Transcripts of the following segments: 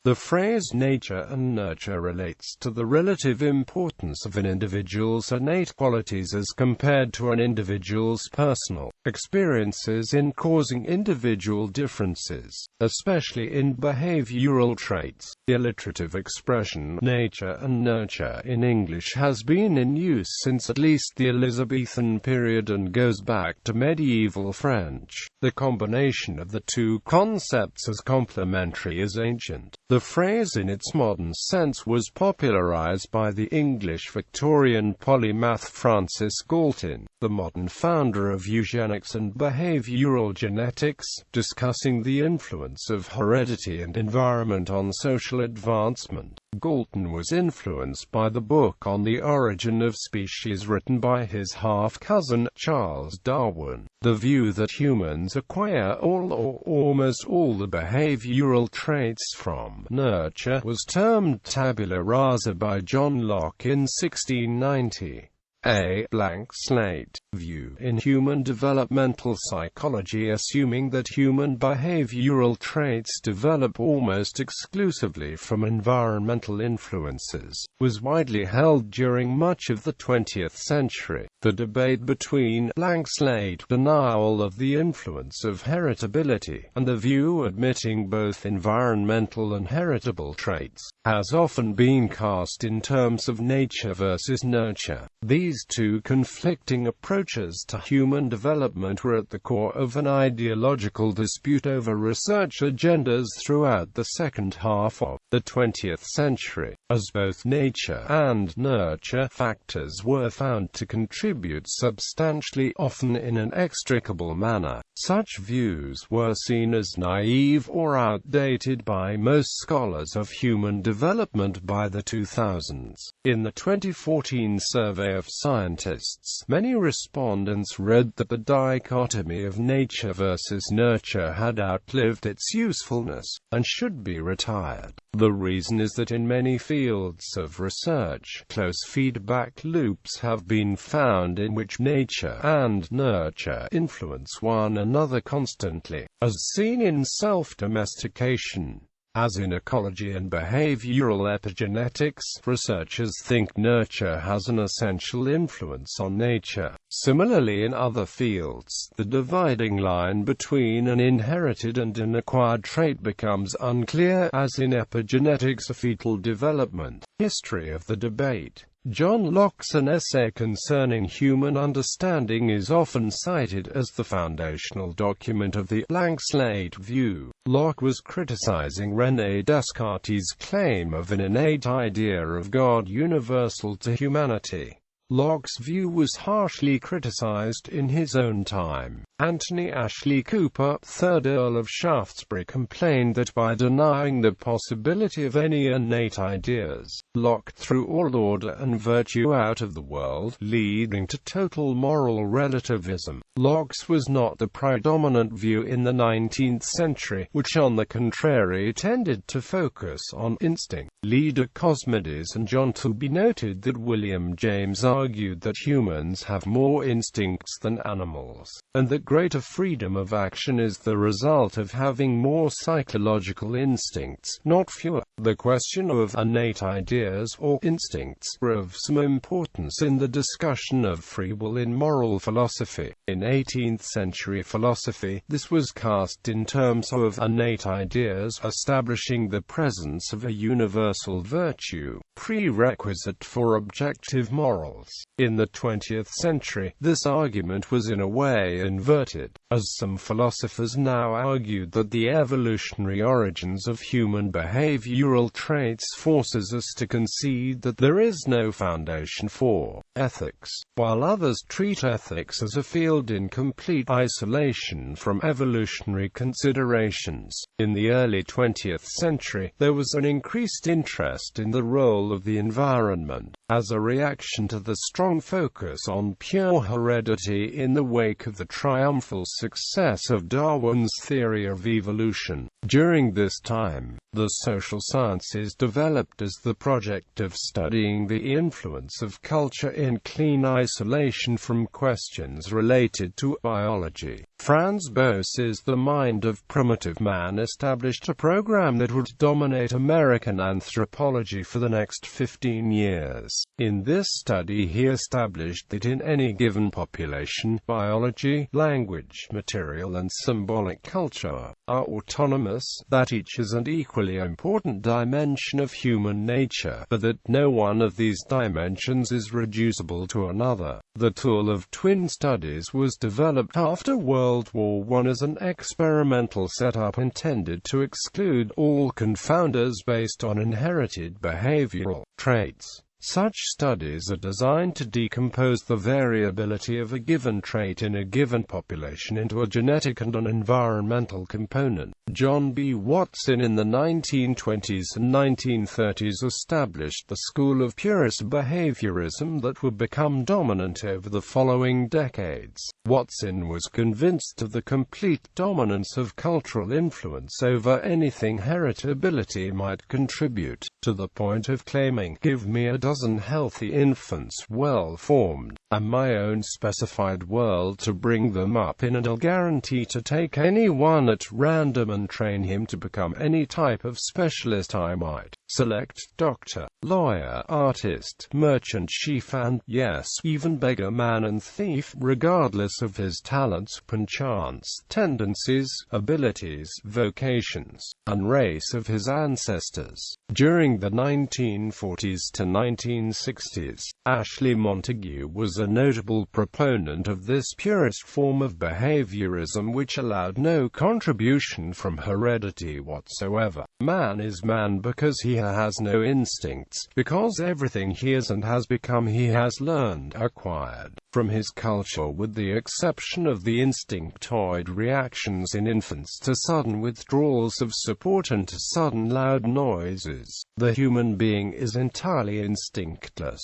The phrase nature and nurture relates to the relative importance of an individual's innate qualities as compared to an individual's personal experiences in causing individual differences, especially in behavioral traits. The alliterative expression nature and nurture in English has been in use since at least the Elizabethan period and goes back to medieval French. The combination of the two concepts as complementary is ancient. The phrase in its modern sense was popularized by the English Victorian polymath Francis Galton, the modern founder of eugenics and behavioral genetics, discussing the influence of heredity and environment on social advancement. Galton was influenced by the book On the Origin of Species written by his half-cousin, Charles Darwin. The view that humans acquire all or almost all the behavioral traits from nurture was termed tabula rasa by John Locke in 1690. A blank slate view in human developmental psychology, assuming that human behavioral traits develop almost exclusively from environmental influences, was widely held during much of the 20th century. The debate between blank slate denial of the influence of heritability and the view admitting both environmental and heritable traits has often been cast in terms of nature versus nurture. These two conflicting approaches to human development were at the core of an ideological dispute over research agendas throughout the second half of the 20th century, as both nature and nurture factors were found to contribute substantially, often in an inextricable manner. Such views were seen as naive or outdated by most scholars of human development by the 2000s. In the 2014 survey of scientists, many respondents read that the dichotomy of nature versus nurture had outlived its usefulness, and should be retired. The reason is that in many fields of research, close feedback loops have been found in which nature and nurture influence one another constantly, as seen in self-domestication. As in ecology and behavioral epigenetics, researchers think nurture has an essential influence on nature. Similarly, in other fields, the dividing line between an inherited and an acquired trait becomes unclear, as in epigenetics or fetal development. History of the debate. John Locke's An Essay Concerning Human Understanding is often cited as the foundational document of the blank slate view. Locke was criticizing René Descartes' claim of an innate idea of God universal to humanity. Locke's view was harshly criticized in his own time. Anthony Ashley Cooper, 3rd Earl of Shaftesbury, complained that by denying the possibility of any innate ideas, Locke threw all order and virtue out of the world, leading to total moral relativism. Locke's was not the predominant view in the 19th century, which on the contrary tended to focus on instinct. Leader Cosmides and John Tooby noted that William James argued that humans have more instincts than animals, and that greater freedom of action is the result of having more psychological instincts, not fewer. The question of innate ideas or instincts were of some importance in the discussion of free will in moral philosophy. In 18th century philosophy, this was cast in terms of innate ideas, establishing the presence of a universal virtue, prerequisite for objective morals. In the 20th century, this argument was in a way inverted, as some philosophers now argued that the evolutionary origins of human behavioral traits forces us to concede that there is no foundation for ethics, while others treat ethics as a field in complete isolation from evolutionary considerations. In the early 20th century, there was an increased interest in the role of the environment, as a reaction to the strong focus on pure heredity in the wake of the triumphal success of Darwin's theory of evolution. During this time, the social sciences developed as the project of studying the influence of culture in clean isolation from questions related to biology. Franz Boas's The Mind of Primitive Man established a program that would dominate American anthropology for the next 15 years. In this study he established that in any given population, biology, language, material and symbolic culture are autonomous, that each is an equally important dimension of human nature, but that no one of these dimensions is reducible to another. The tool of twin studies was developed after World War I as an experimental setup intended to exclude all confounders based on inherited behavioral traits. Such studies are designed to decompose the variability of a given trait in a given population into a genetic and an environmental component. John B. Watson in the 1920s and 1930s established the school of purist behaviorism that would become dominant over the following decades. Watson was convinced of the complete dominance of cultural influence over anything heritability might contribute, to the point of claiming, "Give me a dozen healthy infants, well-formed, and my own specified world to bring them up in, and I'll guarantee to take any one at random and train him to become any type of specialist I might select: doctor, lawyer, artist, merchant, chief, and, yes, even beggar, man and thief, regardless of his talents, penchants, tendencies, abilities, vocations, and race of his ancestors." During the 1940s to 1960s, Ashley Montagu was a notable proponent of this purist form of behaviorism which allowed no contribution from heredity whatsoever. Man is man because he has no instincts, because everything he is and has become he has learned, acquired, from his culture, with the exception of the instinctoid reactions in infants to sudden withdrawals of support and to sudden loud noises. The human being is entirely instinctless.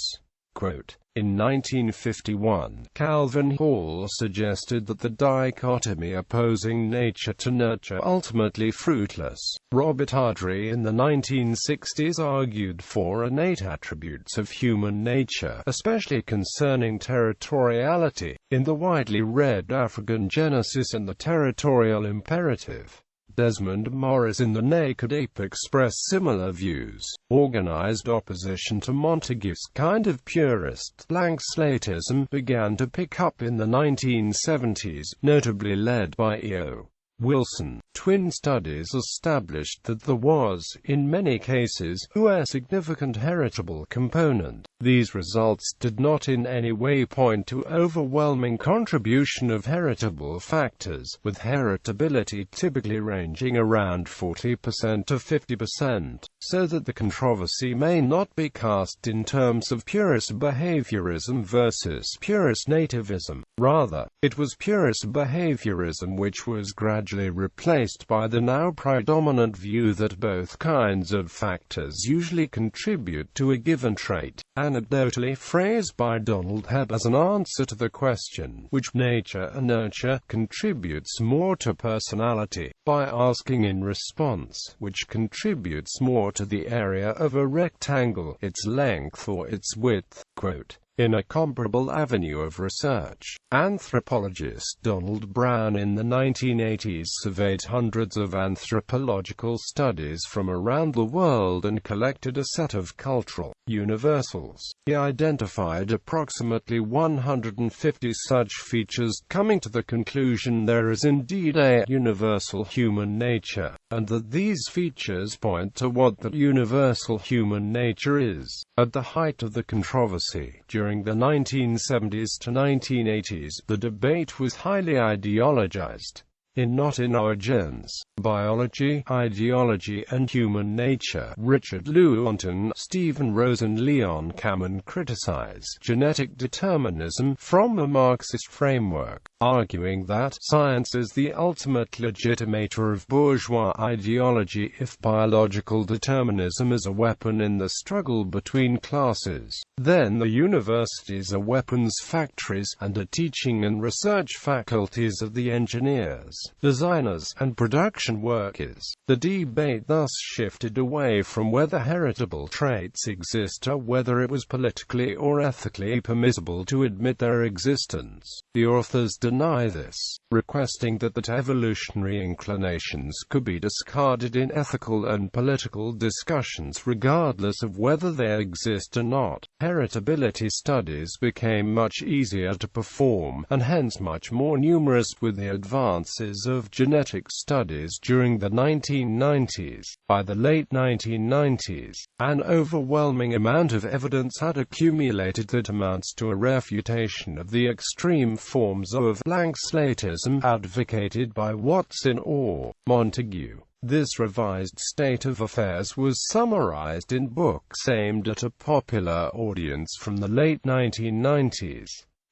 Quote, in 1951, Calvin Hall suggested that the dichotomy opposing nature to nurture ultimately fruitless. Robert Ardrey in the 1960s argued for innate attributes of human nature, especially concerning territoriality, in the widely read African Genesis and the territorial imperative. Desmond Morris in The Naked Ape expressed similar views. Organized opposition to Montagu's kind of purist blank slateism began to pick up in the 1970s, notably led by E.O. Wilson. Twin studies established that there was, in many cases, a significant heritable component. These results did not in any way point to overwhelming contribution of heritable factors, with heritability typically ranging around 40% to 50%, so that the controversy may not be cast in terms of purist behaviorism versus purist nativism. Rather, it was purist behaviorism which was gradually replaced by the now predominant view that both kinds of factors usually contribute to a given trait. Anecdotally phrased by Donald Hebb as an answer to the question, which nature and nurture contributes more to personality, by asking in response, which contributes more to the area of a rectangle, its length or its width. Quote, in a comparable avenue of research, anthropologist Donald Brown in the 1980s surveyed hundreds of anthropological studies from around the world and collected a set of cultural universals. He identified approximately 150 such features, coming to the conclusion there is indeed a universal human nature, and that these features point to what that universal human nature is. At the height of the controversy, during the 1970s to 1980s, the debate was highly ideologized. In Not in Our Genes, Biology, Ideology and Human Nature, Richard Lewontin, Stephen Rose and Leon Kamen criticize genetic determinism from a Marxist framework, arguing that science is the ultimate legitimator of bourgeois ideology if biological determinism is a weapon in the struggle between classes. Then the universities are weapons factories, and are teaching and research faculties of the engineers, designers, and production selection work is. The debate thus shifted away from whether heritable traits exist to whether it was politically or ethically permissible to admit their existence. The authors deny this, requesting that evolutionary inclinations could be discarded in ethical and political discussions regardless of whether they exist or not. Heritability studies became much easier to perform, and hence much more numerous with the advances of genetic studies during the 1990s. By the late 1990s, an overwhelming amount of evidence had accumulated that amounts to a refutation of the extreme forms of blank slatism advocated by Watson or Montague. This revised state of affairs was summarized in books aimed at a popular audience from the late 1990s.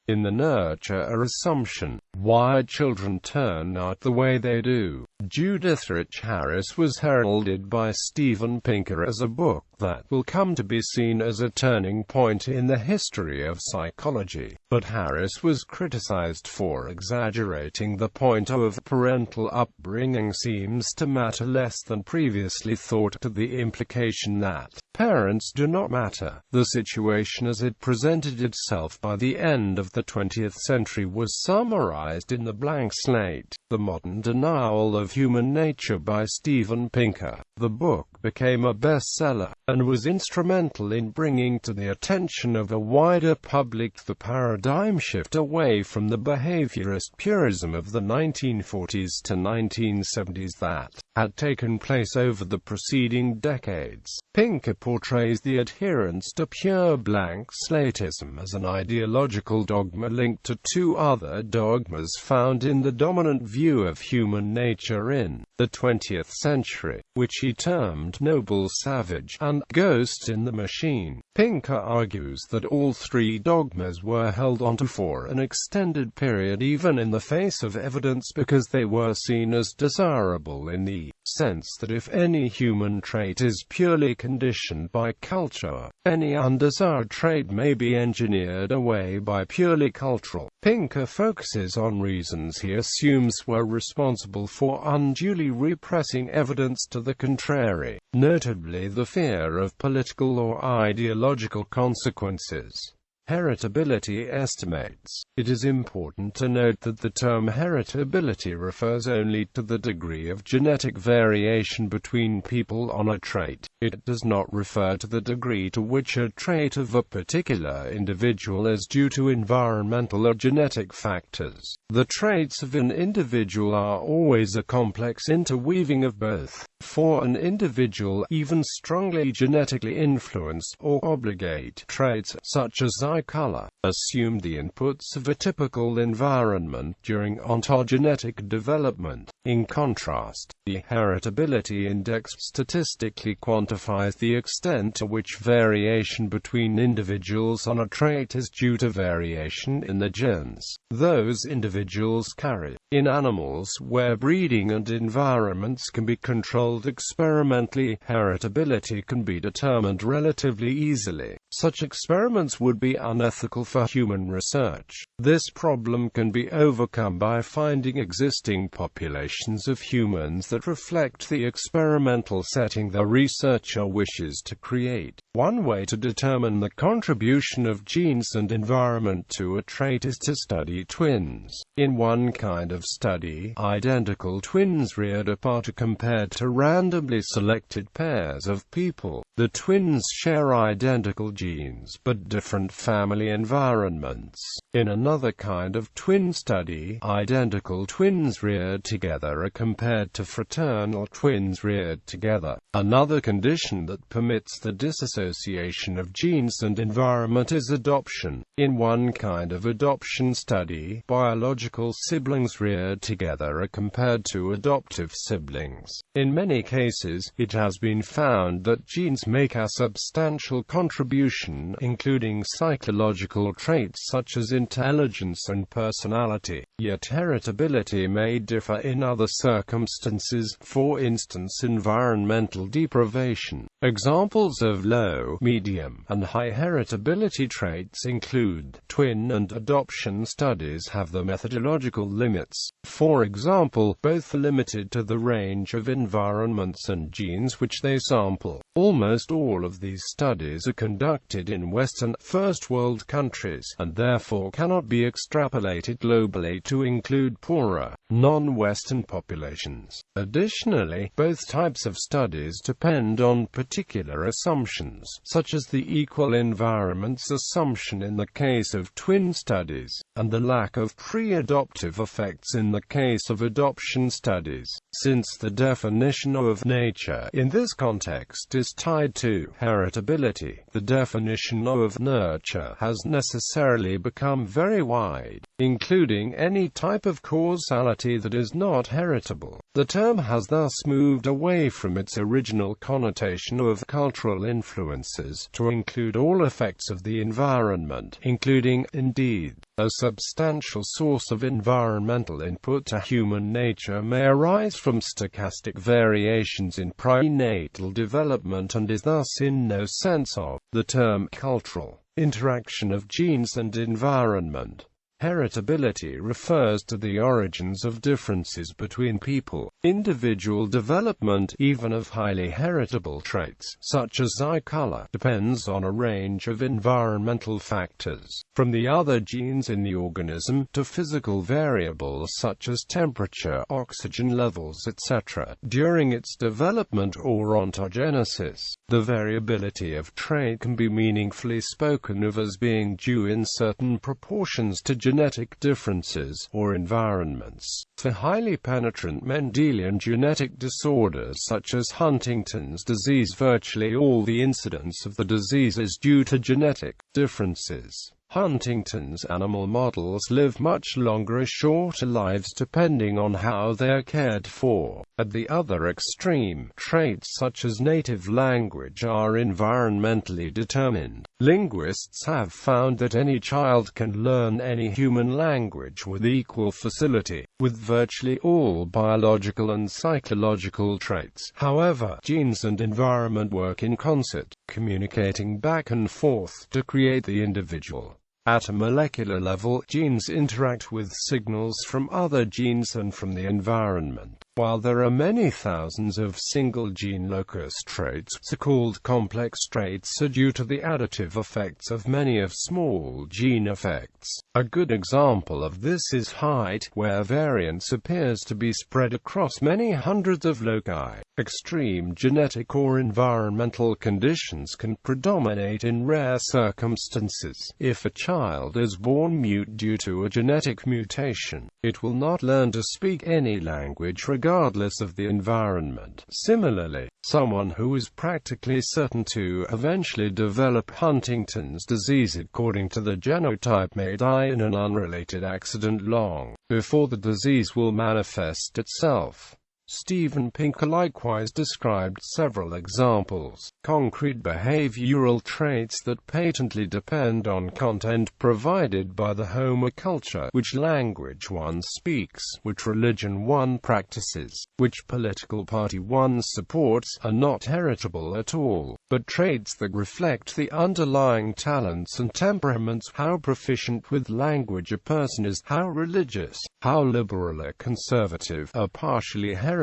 In The Nurture Assumption, Why Children Turn Out the Way They Do, Judith Rich Harris was heralded by Steven Pinker as a book that will come to be seen as a turning point in the history of psychology. But Harris was criticized for exaggerating the point of parental upbringing seems to matter less than previously thought, to the implication that parents do not matter. The situation as it presented itself by the end of the 20th century was summarized in The Blank Slate, The Modern Denial of Human Nature by Steven Pinker. The book became a bestseller, and was instrumental in bringing to the attention of a wider public the paradigm shift away from the behaviorist purism of the 1940s to 1970s that had taken place over the preceding decades. Pinker portrays the adherence to pure blank slatism as an ideological dogma linked to two other dogmas found in the dominant view of human nature in the 20th century, which he termed noble savage and ghost in the machine. Pinker argues that all three dogmas were held onto for an extended period even in the face of evidence because they were seen as desirable in the sense that if any human trait is purely conditioned by culture, any undesired trait may be engineered away by purely cultural. Pinker focuses on reasons he assumes were responsible for unduly repressing evidence to the contrary, notably the fear of political or ideological consequences. Heritability estimates. It is important to note that the term heritability refers only to the degree of genetic variation between people on a trait. It does not refer to the degree to which a trait of a particular individual is due to environmental or genetic factors. The traits of an individual are always a complex interweaving of both. For an individual, even strongly genetically influenced or obligate traits, such as eye color, assume the inputs of a typical environment during ontogenetic development. In contrast, the heritability index statistically quantifies the extent to which variation between individuals on a trait is due to variation in the genes those individuals carry. In animals where breeding and environments can be controlled experimentally, heritability can be determined relatively easily. Such experiments would be unethical for human research. This problem can be overcome by finding existing populations of humans that reflect the experimental setting the researcher wishes to create. One way to determine the contribution of genes and environment to a trait is to study twins. In one kind of study, identical twins reared apart are compared to randomly selected pairs of people. The twins share identical genes, but different family environments. In another kind of twin study, identical twins reared together are compared to fraternal twins reared together. Another condition that permits the disassociation of genes and environment is adoption. In one kind of adoption study, biological siblings reared together are compared to adoptive siblings. In many cases, it has been found that genes make a substantial contribution, including psychological traits such as intelligence and personality. Yet heritability may differ in other circumstances, for instance environmental deprivation. Examples of low low, medium, and high heritability traits include. Twin and adoption studies have the methodological limits. For example, both are limited to the range of environments and genes which they sample. Almost all of these studies are conducted in Western, First World countries, and therefore cannot be extrapolated globally to include poorer, non-Western populations. Additionally, both types of studies depend on particular assumptions, such as the equal environments assumption in the case of twin studies, and the lack of pre-adoptive effects in the case of adoption studies. Since the definition of nature in this context is tied to heritability, the definition of nurture has necessarily become very wide, including any type of causality that is not heritable. The term has thus moved away from its original connotation of cultural influences to include all effects of the environment, including, indeed, a substantial source of environmental input to human nature may arise from stochastic variations in prenatal development and is thus in no sense of the term cultural interaction of genes and environment. Heritability refers to the origins of differences between people. Individual development, even of highly heritable traits, such as eye color, depends on a range of environmental factors, from the other genes in the organism, to physical variables such as temperature, oxygen levels, etc., during its development or ontogenesis. The variability of trait can be meaningfully spoken of as being due in certain proportions to genetic differences, or environments. For highly penetrant Mendelian genetic disorders such as Huntington's disease, virtually all the incidence of the disease is due to genetic differences. Huntington's animal models live much longer or shorter lives depending on how they are cared for. At the other extreme, traits such as native language are environmentally determined. Linguists have found that any child can learn any human language with equal facility, with virtually all biological and psychological traits. However, genes and environment work in concert, communicating back and forth to create the individual. At a molecular level, genes interact with signals from other genes and from the environment. While there are many thousands of single-gene locus traits, so-called complex traits are due to the additive effects of many of small gene effects. A good example of this is height, where variance appears to be spread across many hundreds of loci. Extreme genetic or environmental conditions can predominate in rare circumstances. If a child is born mute due to a genetic mutation, it will not learn to speak any language regardless of the environment. Similarly, someone who is practically certain to eventually develop Huntington's disease according to the genotype may die in an unrelated accident long before the disease will manifest itself. Steven Pinker likewise described several examples, concrete behavioral traits that patently depend on content provided by the homoculture, which language one speaks, which religion one practices, which political party one supports, are not heritable at all, but traits that reflect the underlying talents and temperaments, how proficient with language a person is, how religious, how liberal or conservative, are partially heritable.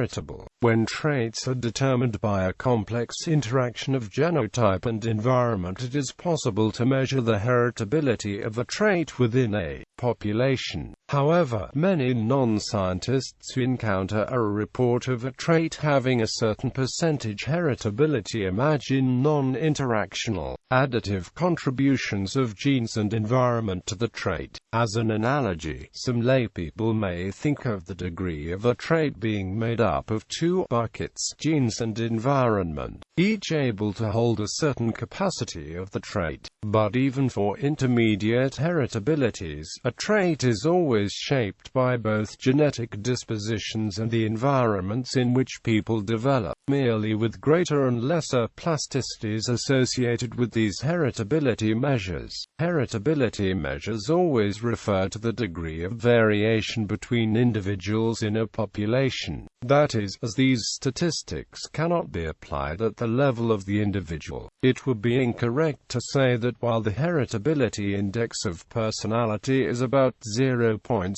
When traits are determined by a complex interaction of genotype and environment, it is possible to measure the heritability of a trait within a population. However, many non-scientists who encounter a report of a trait having a certain percentage heritability imagine non-interactional, additive contributions of genes and environment to the trait. As an analogy, some laypeople may think of the degree of a trait being made up of two buckets, genes and environment, each able to hold a certain capacity of the trait. But even for intermediate heritabilities, a trait is always shaped by both genetic dispositions and the environments in which people develop, merely with greater and lesser plasticities associated with these heritability measures. Heritability measures always refer to the degree of variation between individuals in a population. That is, as these statistics cannot be applied at the level of the individual, it would be incorrect to say that while the heritability index of personality is about 0.6,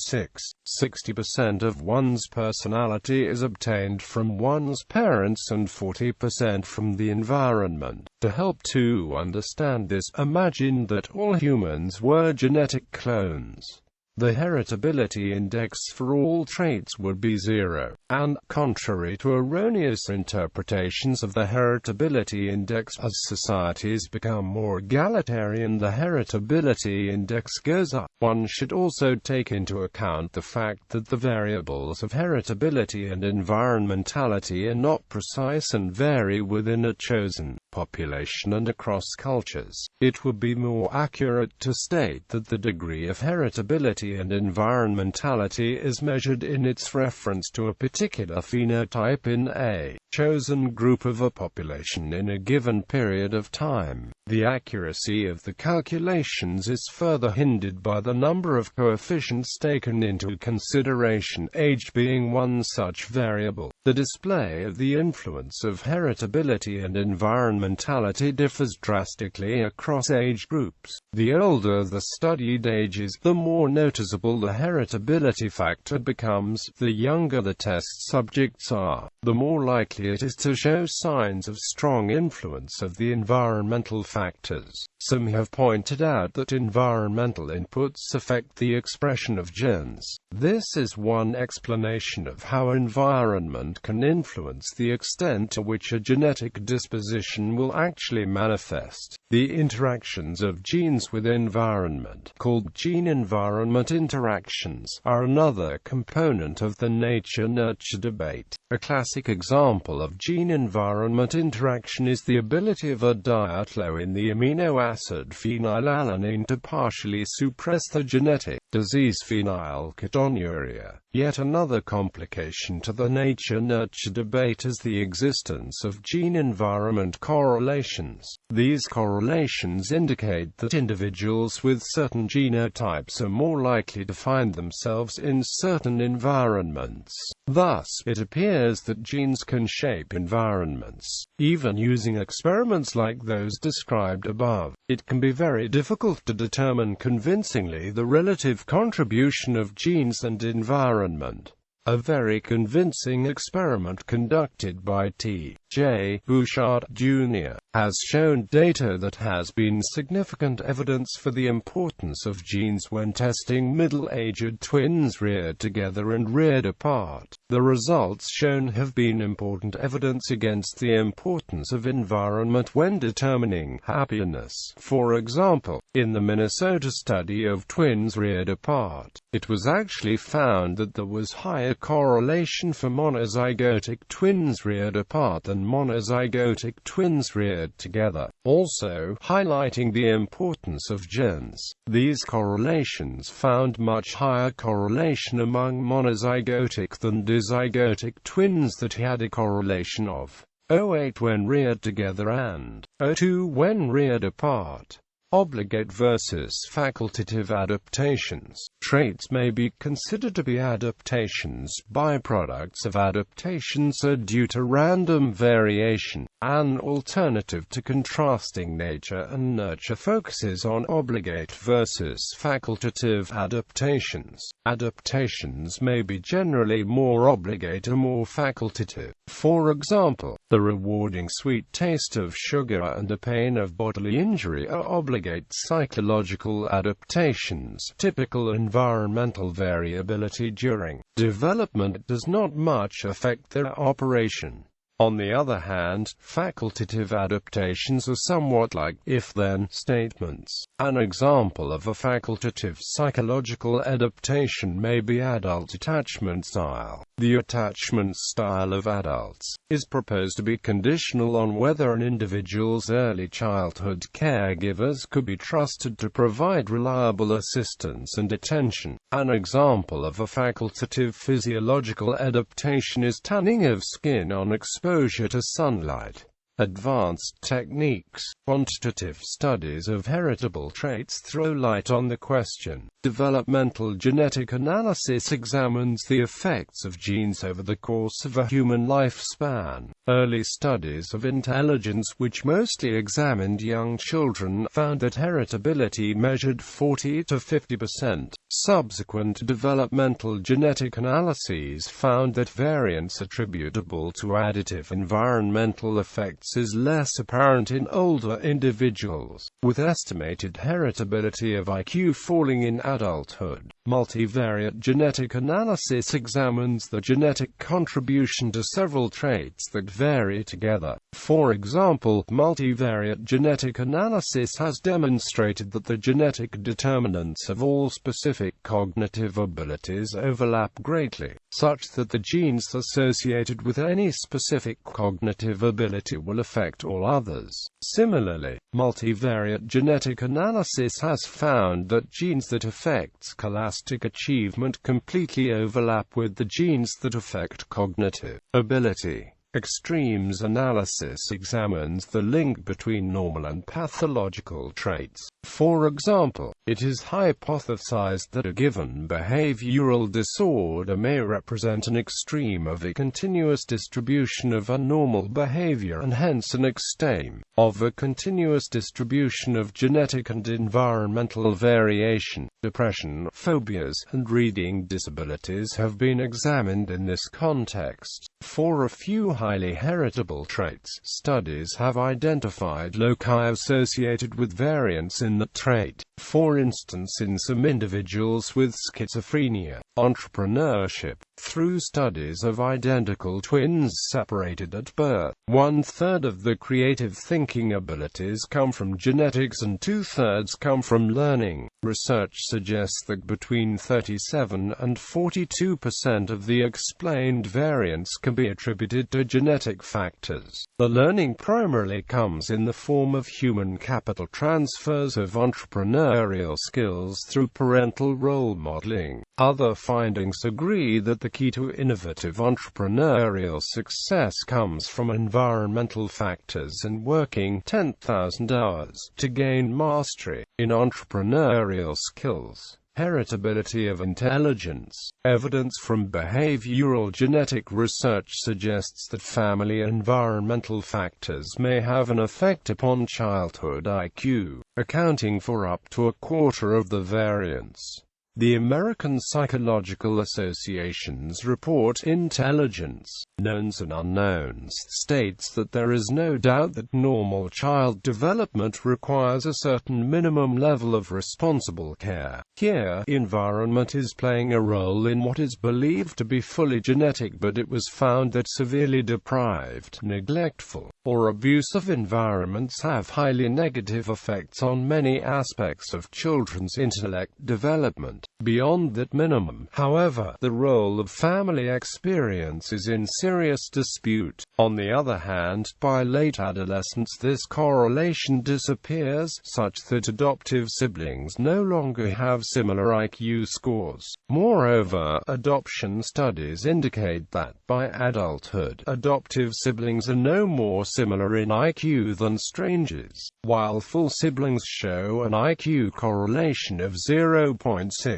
60% of one's personality is obtained from one's parents and 40% from the environment. To help to understand this, imagine that all humans were genetic clones. The heritability index for all traits would be 0, and, contrary to erroneous interpretations of the heritability index, as societies become more egalitarian, the heritability index goes up. One should also take into account the fact that the variables of heritability and environmentality are not precise and vary within a chosen population and across cultures. It would be more accurate to state that the degree of heritability and environmentality is measured in its reference to a particular phenotype in a chosen group of a population in a given period of time. The accuracy of the calculations is further hindered by the number of coefficients taken into consideration, age being one such variable. The display of the influence of heritability and environmentality differs drastically across age groups. The older the studied age is, the more noticeable the heritability factor becomes. The younger the test subjects are, the more likely it is to show signs of strong influence of the environmental factors. Some have pointed out that environmental inputs affect the expression of genes. This is one explanation of how environment can influence the extent to which a genetic disposition will actually manifest. The interactions of genes with environment, called gene-environment interactions, are another component of the nature-nurture debate. A classic example of gene-environment interaction is the ability of a diet low in the amino acid phenylalanine to partially suppress the genetic disease phenylketonuria. Yet another complication to the nature-nurture debate is the existence of gene-environment correlations. These correlations indicate that individuals with certain genotypes are more likely to find themselves in certain environments. Thus, it appears that genes can shape environments. Even using experiments like those described above, it can be very difficult to determine convincingly the relative contribution of genes and environment. A very convincing experiment conducted by T.J. Bouchard, Jr. has shown data that has been significant evidence for the importance of genes when testing middle-aged twins reared together and reared apart. The results shown have been important evidence against the importance of environment when determining happiness. For example, in the Minnesota study of twins reared apart, it was actually found that there was higher correlation for monozygotic twins reared apart than monozygotic twins reared together, also highlighting the importance of genes. These correlations found much higher correlation among monozygotic than dizygotic twins that had a correlation of 0.8 when reared together and 0.2 when reared apart. Obligate versus facultative adaptations. Traits may be considered to be adaptations. Byproducts of adaptations are due to random variation. An alternative to contrasting nature and nurture focuses on obligate versus facultative adaptations. Adaptations may be generally more obligate or more facultative. For example, the rewarding sweet taste of sugar and the pain of bodily injury are obligate psychological adaptations. Typical environmental variability during development does not much affect their operation. On the other hand, facultative adaptations are somewhat like if-then statements. An example of a facultative psychological adaptation may be adult attachment style. The attachment style of adults is proposed to be conditional on whether an individual's early childhood caregivers could be trusted to provide reliable assistance and attention. An example of a facultative physiological adaptation is tanning of skin on exposure to sunlight. Advanced techniques. Quantitative studies of heritable traits throw light on the question. Developmental genetic analysis examines the effects of genes over the course of a human lifespan. Early studies of intelligence, which mostly examined young children, found that heritability measured 40 to 50%. Subsequent developmental genetic analyses found that variance attributable to additive environmental effects is less apparent in older individuals, with estimated heritability of IQ falling in adulthood. Multivariate genetic analysis examines the genetic contribution to several traits that vary together. For example, multivariate genetic analysis has demonstrated that the genetic determinants of all specific cognitive abilities overlap greatly, such that the genes associated with any specific cognitive ability will affect all others. Similarly, multivariate genetic analysis has found that genes that affect scholastic achievement completely overlap with the genes that affect cognitive ability. Extremes analysis examines the link between normal and pathological traits. For example, it is hypothesized that a given behavioral disorder may represent an extreme of a continuous distribution of abnormal behavior and hence an extreme of a continuous distribution of genetic and environmental variation. Depression, phobias, and reading disabilities have been examined in this context. For a few highly heritable traits, studies have identified loci associated with variance in the trait. For instance, in some individuals with schizophrenia, entrepreneurship, through studies of identical twins separated at birth. 1/3 of the creative thinking abilities come from genetics and 2/3 come from learning. Research suggests that between 37 and 42% of the explained variance can be attributed to genetic factors. The learning primarily comes in the form of human capital transfers of entrepreneurial skills through parental role modeling. Other findings agree that the key to innovative entrepreneurial success comes from environmental factors and working 10,000 hours to gain mastery in entrepreneurial skills. Heritability of intelligence. Evidence from behavioral genetic research suggests that family environmental factors may have an effect upon childhood IQ, accounting for up to a quarter of the variance. The American Psychological Association's report, Intelligence, Knowns and Unknowns, states that there is no doubt that normal child development requires a certain minimum level of responsible care. Here, environment is playing a role in what is believed to be fully genetic, but it was found that severely deprived, neglectful, or abusive environments have highly negative effects on many aspects of children's intellect development. Beyond that minimum, however, the role of family experience is in serious dispute. On the other hand, by late adolescence this correlation disappears, such that adoptive siblings no longer have similar IQ scores. Moreover, adoption studies indicate that, by adulthood, adoptive siblings are no more similar in IQ than strangers, while full siblings show an IQ correlation of 0.6.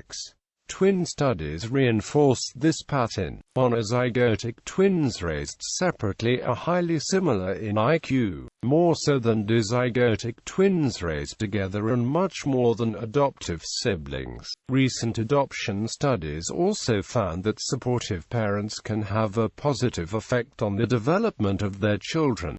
Twin studies reinforced this pattern. Monozygotic twins raised separately are highly similar in IQ, more so than dizygotic twins raised together and much more than adoptive siblings. Recent adoption studies also found that supportive parents can have a positive effect on the development of their children.